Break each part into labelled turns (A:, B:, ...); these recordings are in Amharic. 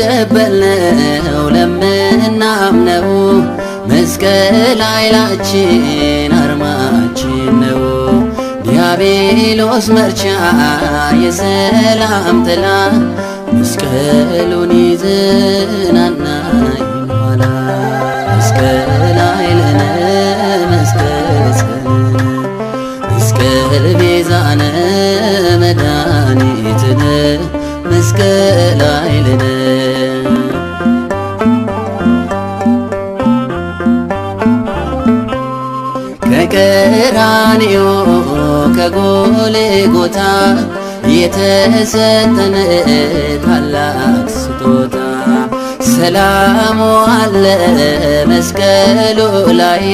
A: ለተቀበልነው ለምናምነው መስቀል ኃይላችን አርማችን ነው። ዲያብሎስ መርቻ የሰላም ጥላ መስቀሉን ይዘናና ይሟላ። መስቀል ኃይልነ መስቀል ጽንዕነ መስቀል ቤዛነ መድኃኒትነ መስቀል ኃይልነ ከቀራንዮ ከጎልጎታ የተሰጠን ታላቅ ስጦታ ሰላሙ አለ መስቀሉ ላይ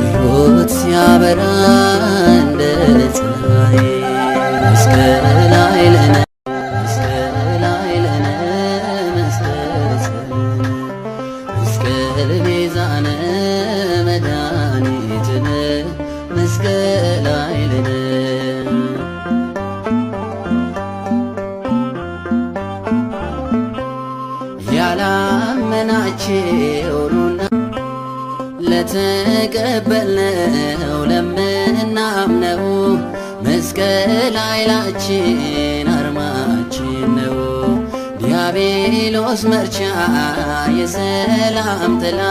A: ሕይወት ሲያበራ እንደ ፀሐይ። መስቀል ኃይልነ መስቀል ኃይልነ መስቀል ጽንዕነ መስቀል ቤዛነ መድኃኒትነ መስቀል ኃይልነ ያላመናችሁ ኑና ለተቀበልነው ለምናምነው መስቀል ኃይላችን አርማችን ነው። ዲያብሎስ መርቻ የሰላም ጥላ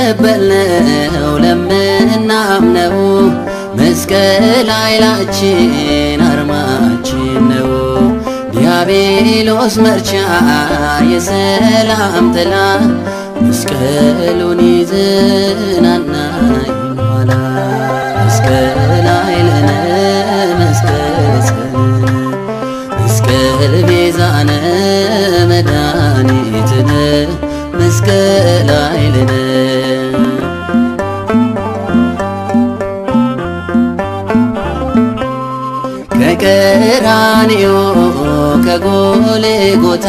A: ለተቀበልነው ለምናምነው መስቀል ኃይላችን አርማችን ነው። ዲያብሎስ መርቻ የሰላም ጥላ መስቀሉን ይዘናና ይሟላ። መስቀል ኃይልነ መስቀል ጽንዕነ መስቀል ቤዛነ መድኃኒትነ መስቀል ኃይልነ ከቀራንዮ ከጎልጎታ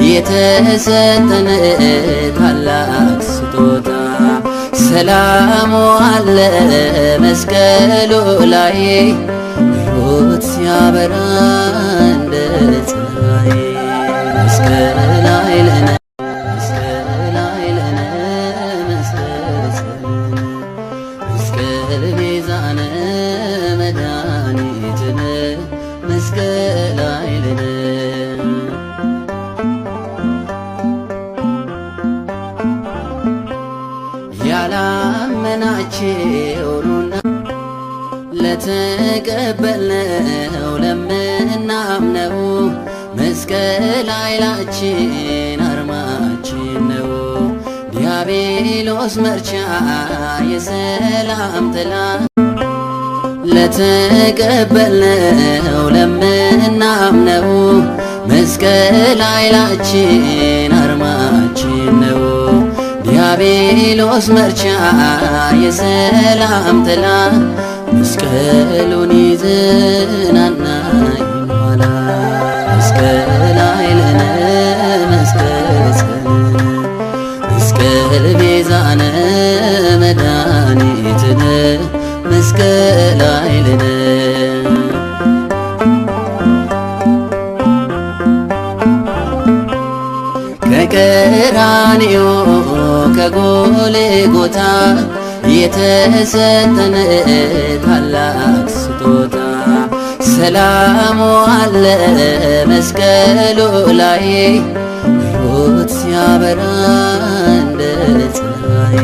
A: የተሰጠን ታላቅ ስጦታ ሰላሙ አለ መስቀሉ ላይ ሕይወት ሲያበራ እንደ ፀሐይ። መስቀል ኃይልነ መስቀል ኃይልነ መስቀል ጽንዕነ መስቀል ቤዛነ መድኃኒትነ መስቀል ኃይልነ ያላመናችሁ ኑና ለተቀበልነው ለምናምነው መስቀል ኃይላችን አርማችን ነው። ዲያብሎስ መርቻ የሰላም ጥላ ለተቀበልነው ለምናምነው መስቀል ኃይላችን አርማችን ነው። ዲያብሎስ መርቻ የሰላም ጥላ መስቀሉን ይዘናና ይሟላ። መስቀል ኃይልነ መስቀል ጽንዕነ መስቀል ቤዛነ መድኃኒትነ መስቀል ኃይልነ ከቀራንዮ ከጎልጎታ የተሰጠን ታላቅ ስጦታ ሰላሙ አለ መስቀሉ ላይ ሕይወት ሲያበራ እንደ ፀሐይ።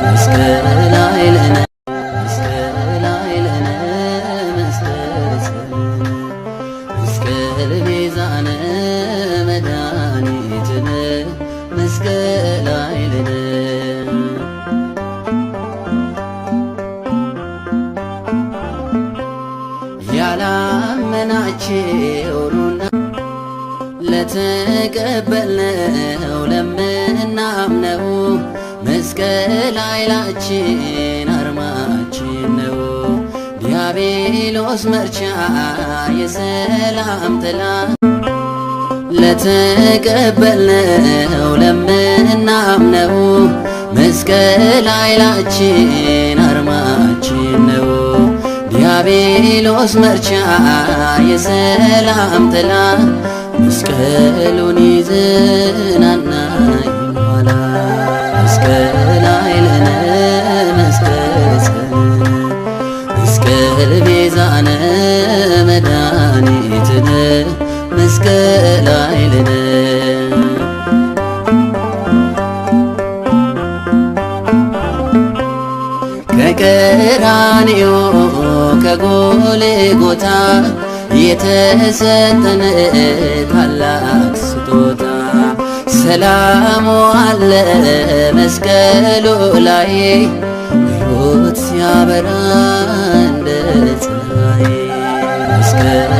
A: መስቀል ኃይልነ መስቀል ኃይልነ መስቀል ጽንዕነ መስቀል ቤዛነ መድኃኒትነ መስቀል ኃይልነ ያላመናችሁ ኑና ለተቀበልነው ለምናምነው መስቀል ኃይላችን አርማችን ነው። ዲያብሎስ መርቻ የሰላም ጥላ ለተቀበልነው ለምናምነው መስቀል ኃይላችን አርማችን ነው። የዲያብሎስ መርቻ የሰላም ጥላ መስቀሉን ይዘናናኝ ኋላ መስቀል ኃይልነ መስቀል ጸልነ መስቀል ቤዛነ መድኃኒትነ መስቀል ኃይልነ ከቀራንዮ ከጎልጎታ የተሰጠን ታላቅ ስጦታ ሰላሙ አለ መስቀሉ ላይ ሕይወት ሲያበራ እንደ ፀሐይ መስቀል